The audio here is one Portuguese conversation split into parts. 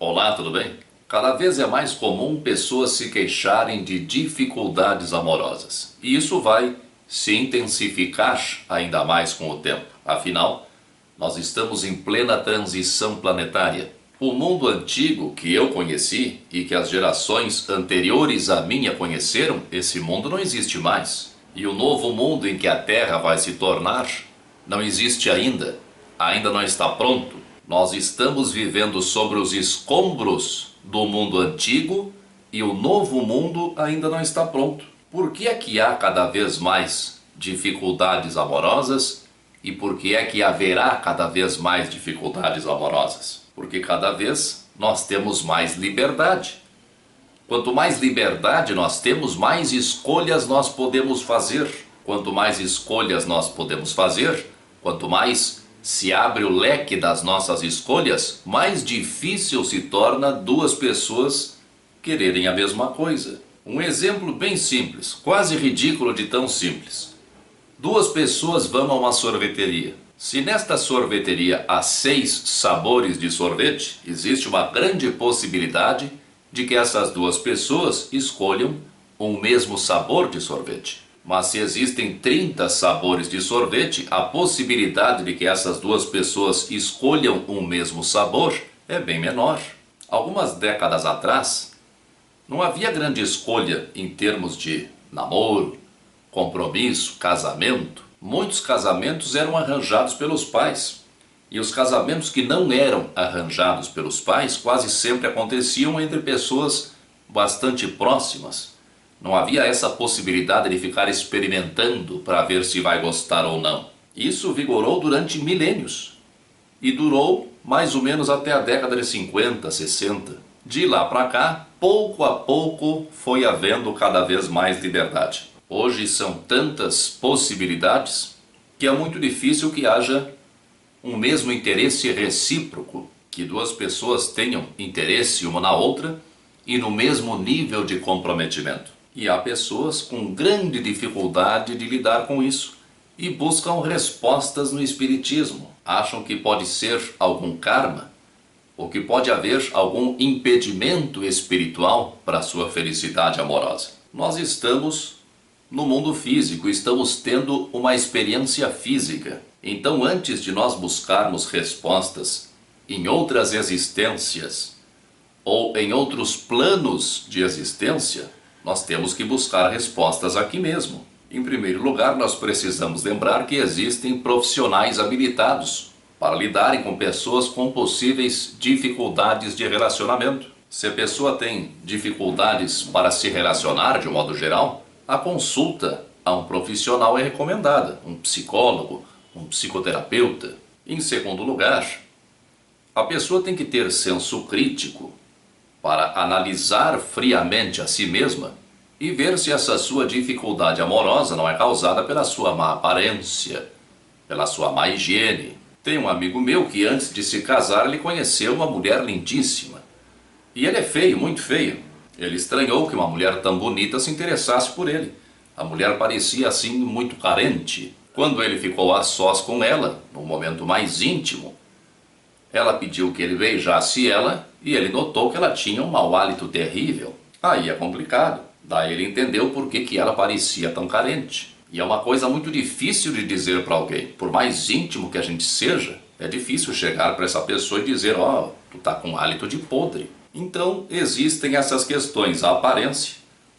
Olá, tudo bem? Cada vez é mais comum pessoas se queixarem de dificuldades amorosas. E isso vai se intensificar ainda mais com o tempo. Afinal, nós estamos em plena transição planetária. O mundo antigo que eu conheci e que as gerações anteriores à minha conheceram, esse mundo não existe mais. E o novo mundo em que a Terra vai se tornar não existe ainda. Ainda não está pronto. Nós estamos vivendo sobre os escombros do mundo antigo e o novo mundo ainda não está pronto. Por que é que há cada vez mais dificuldades amorosas e por que é que haverá cada vez mais dificuldades amorosas? Porque cada vez nós temos mais liberdade. Quanto mais liberdade nós temos, mais escolhas nós podemos fazer. Quanto mais escolhas nós podemos fazer, quanto mais se abre o leque das nossas escolhas, mais difícil se torna duas pessoas quererem a mesma coisa. Um exemplo bem simples, quase ridículo de tão simples. Duas pessoas vão a uma sorveteria. Se nesta sorveteria há 6 sabores de sorvete, existe uma grande possibilidade de que essas duas pessoas escolham um mesmo sabor de sorvete. Mas se existem 30 sabores de sorvete, a possibilidade de que essas duas pessoas escolham um mesmo sabor é bem menor. Algumas décadas atrás, não havia grande escolha em termos de namoro, compromisso, casamento. Muitos casamentos eram arranjados pelos pais. E os casamentos que não eram arranjados pelos pais quase sempre aconteciam entre pessoas bastante próximas. Não havia essa possibilidade de ficar experimentando para ver se vai gostar ou não. Isso vigorou durante milênios e durou mais ou menos até a década de 50, 60. De lá para cá, pouco a pouco foi havendo cada vez mais liberdade. Hoje são tantas possibilidades que é muito difícil que haja um mesmo interesse recíproco, que duas pessoas tenham interesse uma na outra e no mesmo nível de comprometimento. E há pessoas com grande dificuldade de lidar com isso e buscam respostas no espiritismo. Acham que pode ser algum karma ou que pode haver algum impedimento espiritual para a sua felicidade amorosa. Nós estamos no mundo físico, estamos tendo uma experiência física. Então, antes de nós buscarmos respostas em outras existências ou em outros planos de existência, nós temos que buscar respostas aqui mesmo. Em primeiro lugar, nós precisamos lembrar que existem profissionais habilitados para lidarem com pessoas com possíveis dificuldades de relacionamento. Se a pessoa tem dificuldades para se relacionar de um modo geral, a consulta a um profissional é recomendada, um psicólogo, um psicoterapeuta. Em segundo lugar, a pessoa tem que ter senso crítico para analisar friamente a si mesma e ver se essa sua dificuldade amorosa não é causada pela sua má aparência, pela sua má higiene. Tem um amigo meu que antes de se casar ele conheceu uma mulher lindíssima. E ele é feio, muito feio. Ele estranhou que uma mulher tão bonita se interessasse por ele. A mulher parecia assim muito carente. Quando ele ficou a sós com ela, num momento mais íntimo, ela pediu que ele beijasse ela e ele notou que ela tinha um mau hálito terrível. Aí é complicado. Daí ele entendeu por que ela parecia tão carente. E é uma coisa muito difícil de dizer para alguém. Por mais íntimo que a gente seja, é difícil chegar para essa pessoa e dizer: ó, tu tá com hálito de podre. Então existem essas questões, a aparência,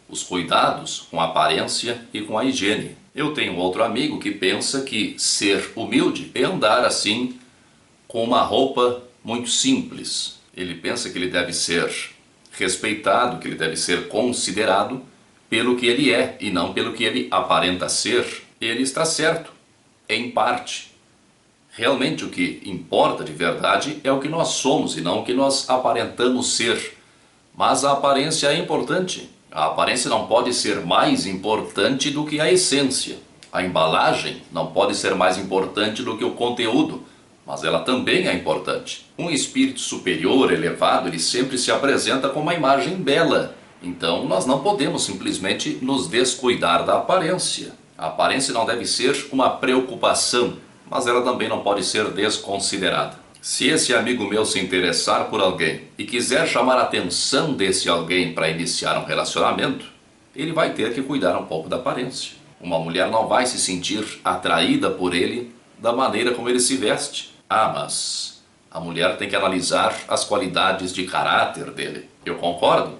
os cuidados com a aparência e com a higiene. Eu tenho outro amigo que pensa que ser humilde é andar assim com uma roupa muito simples. Ele pensa que ele deve ser respeitado, que ele deve ser considerado pelo que ele é e não pelo que ele aparenta ser. Ele está certo, em parte. Realmente o que importa de verdade é o que nós somos e não o que nós aparentamos ser. Mas a aparência é importante. A aparência não pode ser mais importante do que a essência. A embalagem não pode ser mais importante do que o conteúdo, mas ela também é importante. Um espírito superior, elevado, ele sempre se apresenta com uma imagem bela. Então nós não podemos simplesmente nos descuidar da aparência. A aparência não deve ser uma preocupação, mas ela também não pode ser desconsiderada. Se esse amigo meu se interessar por alguém e quiser chamar a atenção desse alguém para iniciar um relacionamento, ele vai ter que cuidar um pouco da aparência. Uma mulher não vai se sentir atraída por ele da maneira como ele se veste. Ah, mas a mulher tem que analisar as qualidades de caráter dele. Eu concordo,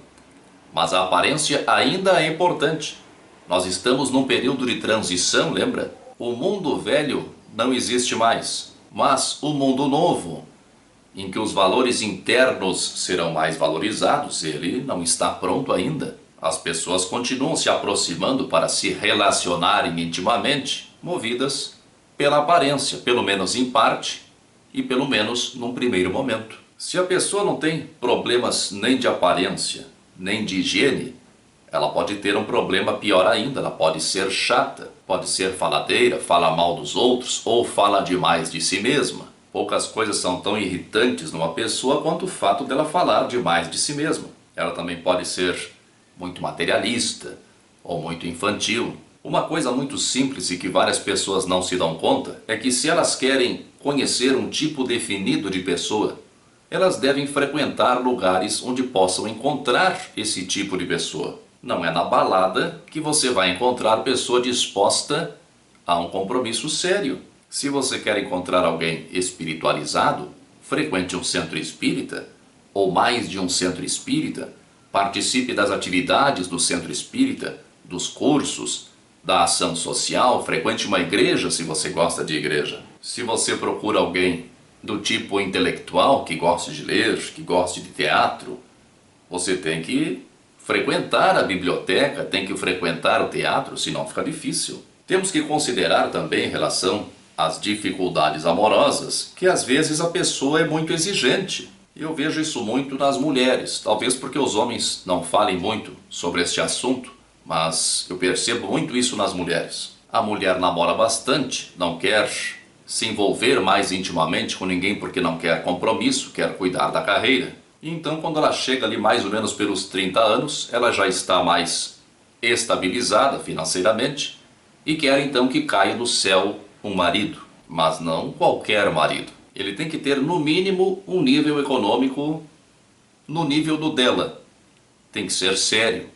mas a aparência ainda é importante. Nós estamos num período de transição, lembra? O mundo velho não existe mais, mas o mundo novo, em que os valores internos serão mais valorizados, ele não está pronto ainda. As pessoas continuam se aproximando para se relacionarem intimamente, movidas pela aparência, pelo menos em parte e pelo menos num primeiro momento. Se a pessoa não tem problemas nem de aparência, nem de higiene, ela pode ter um problema pior ainda. Ela pode ser chata, pode ser faladeira, fala mal dos outros ou fala demais de si mesma. Poucas coisas são tão irritantes numa pessoa quanto o fato dela falar demais de si mesma. Ela também pode ser muito materialista ou muito infantil. Uma coisa muito simples e que várias pessoas não se dão conta é que se elas querem conhecer um tipo definido de pessoa, elas devem frequentar lugares onde possam encontrar esse tipo de pessoa. Não é na balada que você vai encontrar pessoa disposta a um compromisso sério. Se você quer encontrar alguém espiritualizado, frequente um centro espírita, ou mais de um centro espírita, participe das atividades do centro espírita, dos cursos, da ação social, frequente uma igreja se você gosta de igreja. Se você procura alguém do tipo intelectual, que goste de ler, que goste de teatro, você tem que frequentar a biblioteca, tem que frequentar o teatro, senão fica difícil. Temos que considerar também em relação às dificuldades amorosas, que às vezes a pessoa é muito exigente. Eu vejo isso muito nas mulheres, talvez porque os homens não falem muito sobre este assunto, mas eu percebo muito isso nas mulheres. A mulher namora bastante, não quer se envolver mais intimamente com ninguém porque não quer compromisso, quer cuidar da carreira. Então, quando ela chega ali mais ou menos pelos 30 anos, ela já está mais estabilizada financeiramente e quer então que caia do céu um marido, mas não qualquer marido. Ele tem que ter no mínimo um nível econômico no nível do dela. Tem que ser sério.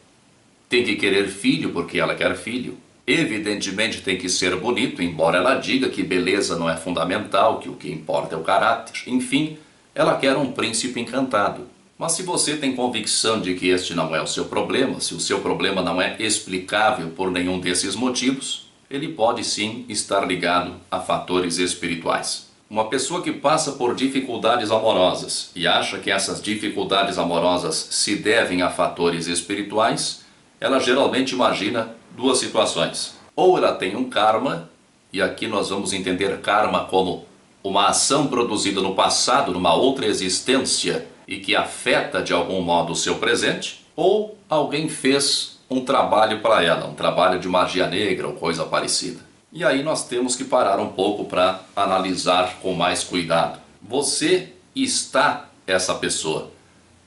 Tem que querer filho porque ela quer filho. Evidentemente tem que ser bonito, embora ela diga que beleza não é fundamental, que o que importa é o caráter. Enfim, ela quer um príncipe encantado. Mas se você tem convicção de que este não é o seu problema, se o seu problema não é explicável por nenhum desses motivos, ele pode sim estar ligado a fatores espirituais. Uma pessoa que passa por dificuldades amorosas e acha que essas dificuldades amorosas se devem a fatores espirituais, ela geralmente imagina duas situações. Ou ela tem um karma, e aqui nós vamos entender karma como uma ação produzida no passado, numa outra existência, e que afeta de algum modo o seu presente, ou alguém fez um trabalho para ela, um trabalho de magia negra ou coisa parecida. E aí nós temos que parar um pouco para analisar com mais cuidado. Você está essa pessoa,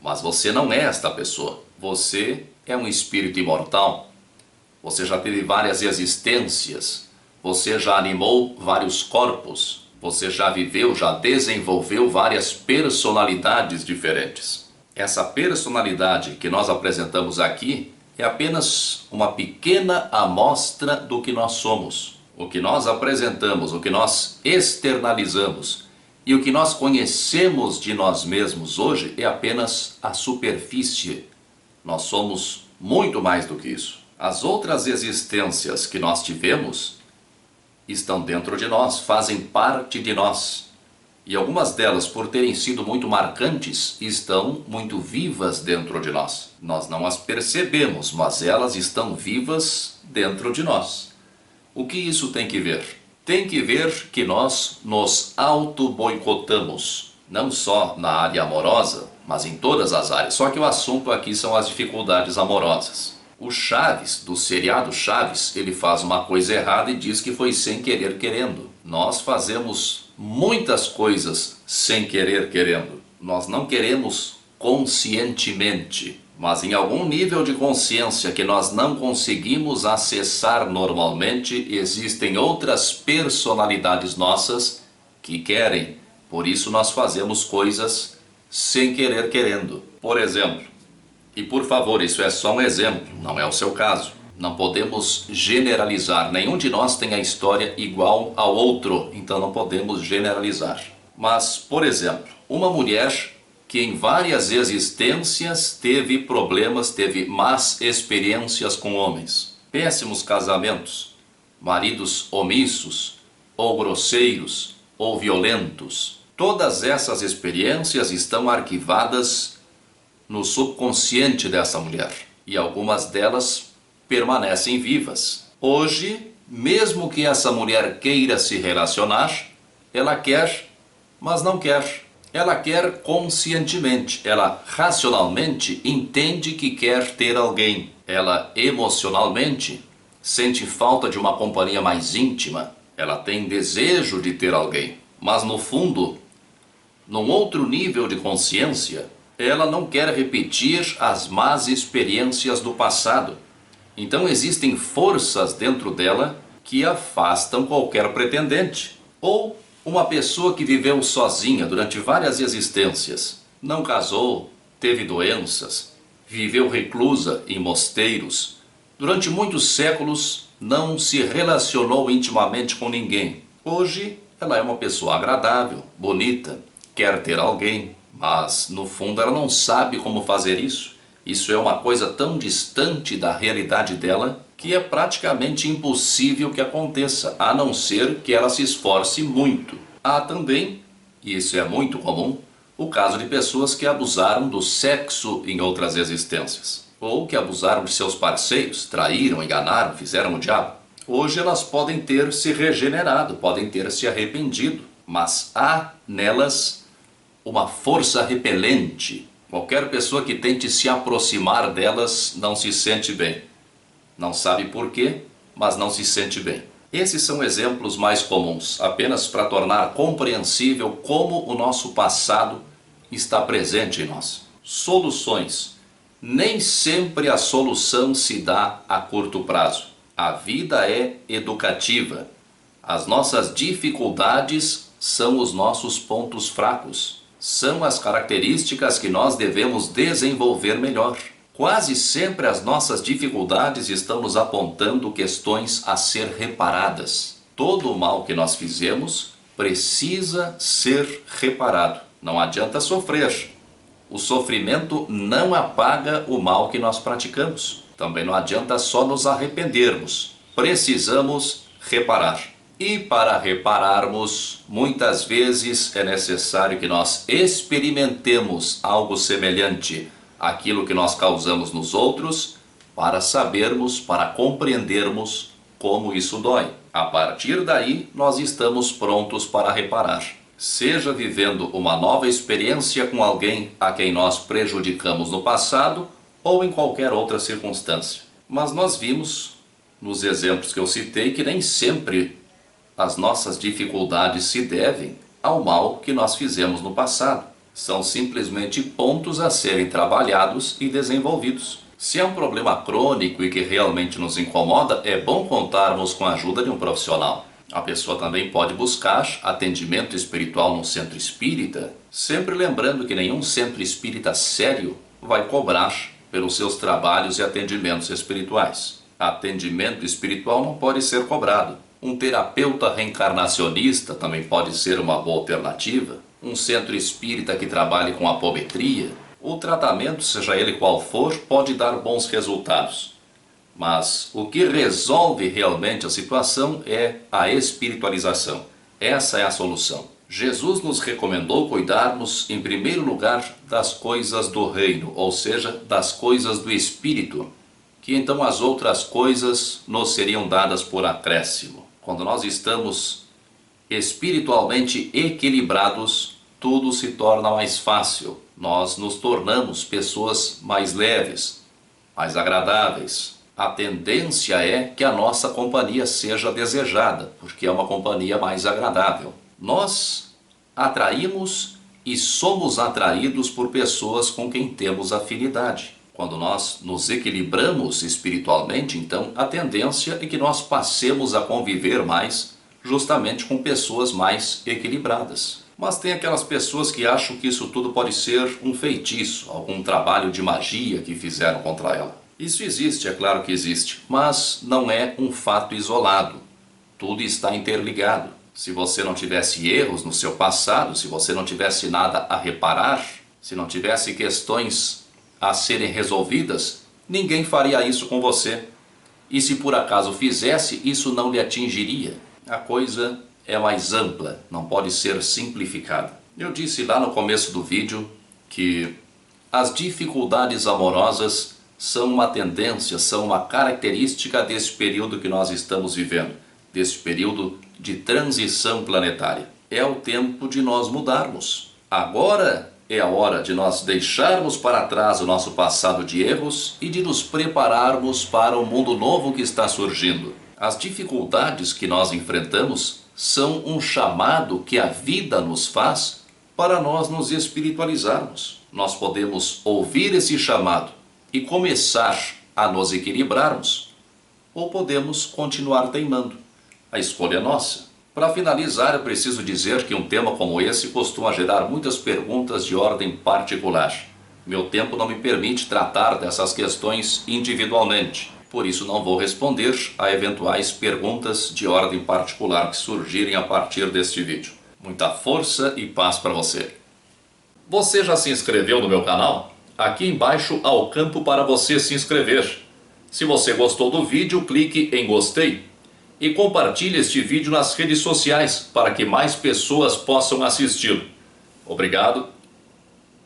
mas você não é esta pessoa. Você é um espírito imortal. Você já teve várias existências. Você já animou vários corpos. Você já viveu, já desenvolveu várias personalidades diferentes. Essa personalidade que nós apresentamos aqui é apenas uma pequena amostra do que nós somos. O que nós apresentamos, o que nós externalizamos e o que nós conhecemos de nós mesmos hoje é apenas a superfície. Nós somos muito mais do que isso. As outras existências que nós tivemos estão dentro de nós, fazem parte de nós. E algumas delas, por terem sido muito marcantes, estão muito vivas dentro de nós. Nós não as percebemos, mas elas estão vivas dentro de nós. O que isso tem que ver? Tem que ver que nós nos auto-boicotamos, não só na área amorosa, mas em todas as áreas. Só que o assunto aqui são as dificuldades amorosas. O Chaves, do seriado Chaves, ele faz uma coisa errada e diz que foi sem querer querendo. Nós fazemos muitas coisas sem querer querendo. Nós não queremos conscientemente, mas em algum nível de consciência que nós não conseguimos acessar normalmente, existem outras personalidades nossas que querem, Por isso nós fazemos coisas sem querer querendo. Por exemplo, e por favor, isso é só um exemplo, não é o seu caso. Não podemos generalizar. Nenhum de nós tem a história igual ao outro, então não podemos generalizar. Mas, por exemplo, uma mulher que em várias existências teve problemas, teve más experiências com homens, péssimos casamentos, maridos omissos, ou grosseiros, ou violentos. Todas essas experiências estão arquivadas no subconsciente dessa mulher, e algumas delas permanecem vivas. Hoje, mesmo que essa mulher queira se relacionar, ela quer, mas não quer. Ela quer conscientemente, ela racionalmente entende que quer ter alguém. Ela emocionalmente sente falta de uma companhia mais íntima. Ela tem desejo de ter alguém, mas no fundo, num outro nível de consciência, ela não quer repetir as más experiências do passado. Então existem forças dentro dela que afastam qualquer pretendente. Ou uma pessoa que viveu sozinha durante várias existências, não casou, teve doenças, viveu reclusa em mosteiros, durante muitos séculos não se relacionou intimamente com ninguém. Hoje ela é uma pessoa agradável, bonita, quer ter alguém, mas no fundo ela não sabe como fazer isso. Isso é uma coisa tão distante da realidade dela que é praticamente impossível que aconteça, a não ser que ela se esforce muito. Há também, e isso é muito comum, o caso de pessoas que abusaram do sexo em outras existências, ou que abusaram de seus parceiros, traíram, enganaram, fizeram o diabo. Hoje elas podem ter se regenerado, podem ter se arrependido, mas há nelas uma força repelente. Qualquer pessoa que tente se aproximar delas não se sente bem. Não sabe por quê, mas não se sente bem. Esses são exemplos mais comuns, apenas para tornar compreensível como o nosso passado está presente em nós. Soluções. Nem sempre a solução se dá a curto prazo. A vida é educativa. As nossas dificuldades são os nossos pontos fracos. São as características que nós devemos desenvolver melhor. Quase sempre as nossas dificuldades estão nos apontando questões a ser reparadas. Todo o mal que nós fizemos precisa ser reparado. Não adianta sofrer. O sofrimento não apaga o mal que nós praticamos. Também não adianta só nos arrependermos. Precisamos reparar. E para repararmos, muitas vezes é necessário que nós experimentemos algo semelhante àquilo que nós causamos nos outros, para sabermos, para compreendermos como isso dói. A partir daí, nós estamos prontos para reparar. Seja vivendo uma nova experiência com alguém a quem nós prejudicamos no passado, ou em qualquer outra circunstância. Mas nós vimos, nos exemplos que eu citei, que nem sempre as nossas dificuldades se devem ao mal que nós fizemos no passado. São simplesmente pontos a serem trabalhados e desenvolvidos. Se é um problema crônico e que realmente nos incomoda, é bom contarmos com a ajuda de um profissional. A pessoa também pode buscar atendimento espiritual num centro espírita, sempre lembrando que nenhum centro espírita sério vai cobrar pelos seus trabalhos e atendimentos espirituais. Atendimento espiritual não pode ser cobrado. Um terapeuta reencarnacionista também pode ser uma boa alternativa. Um centro espírita que trabalhe com apometria. O tratamento, seja ele qual for, pode dar bons resultados. Mas o que resolve realmente a situação é a espiritualização. Essa é a solução. Jesus nos recomendou cuidarmos, em primeiro lugar, das coisas do reino, ou seja, das coisas do espírito, que então as outras coisas nos seriam dadas por acréscimo. Quando nós estamos espiritualmente equilibrados, tudo se torna mais fácil. Nós nos tornamos pessoas mais leves, mais agradáveis. A tendência é que a nossa companhia seja desejada, porque é uma companhia mais agradável. Nós atraímos e somos atraídos por pessoas com quem temos afinidade. Quando nós nos equilibramos espiritualmente, então a tendência é que nós passemos a conviver mais justamente com pessoas mais equilibradas. Mas tem aquelas pessoas que acham que isso tudo pode ser um feitiço, algum trabalho de magia que fizeram contra ela. Isso existe, é claro que existe, mas não é um fato isolado. Tudo está interligado. Se você não tivesse erros no seu passado, se você não tivesse nada a reparar, se não tivesse questões a serem resolvidas, ninguém faria isso com você. E se por acaso fizesse, isso não lhe atingiria. A coisa é mais ampla, não pode ser simplificada. Eu disse lá no começo do vídeo que as dificuldades amorosas são uma tendência, são uma característica desse período que nós estamos vivendo, desse período de transição planetária. É o tempo de nós mudarmos. Agora é a hora de nós deixarmos para trás o nosso passado de erros e de nos prepararmos para o mundo novo que está surgindo. As dificuldades que nós enfrentamos são um chamado que a vida nos faz para nós nos espiritualizarmos. Nós podemos ouvir esse chamado e começar a nos equilibrarmos, ou podemos continuar teimando. A escolha é nossa. Para finalizar, eu preciso dizer que um tema como esse costuma gerar muitas perguntas de ordem particular. Meu tempo não me permite tratar dessas questões individualmente. Por isso não vou responder a eventuais perguntas de ordem particular que surgirem a partir deste vídeo. Muita força e paz para você. Você já se inscreveu no meu canal? Aqui embaixo há o campo para você se inscrever. Se você gostou do vídeo, clique em gostei e compartilhe este vídeo nas redes sociais para que mais pessoas possam assisti-lo. Obrigado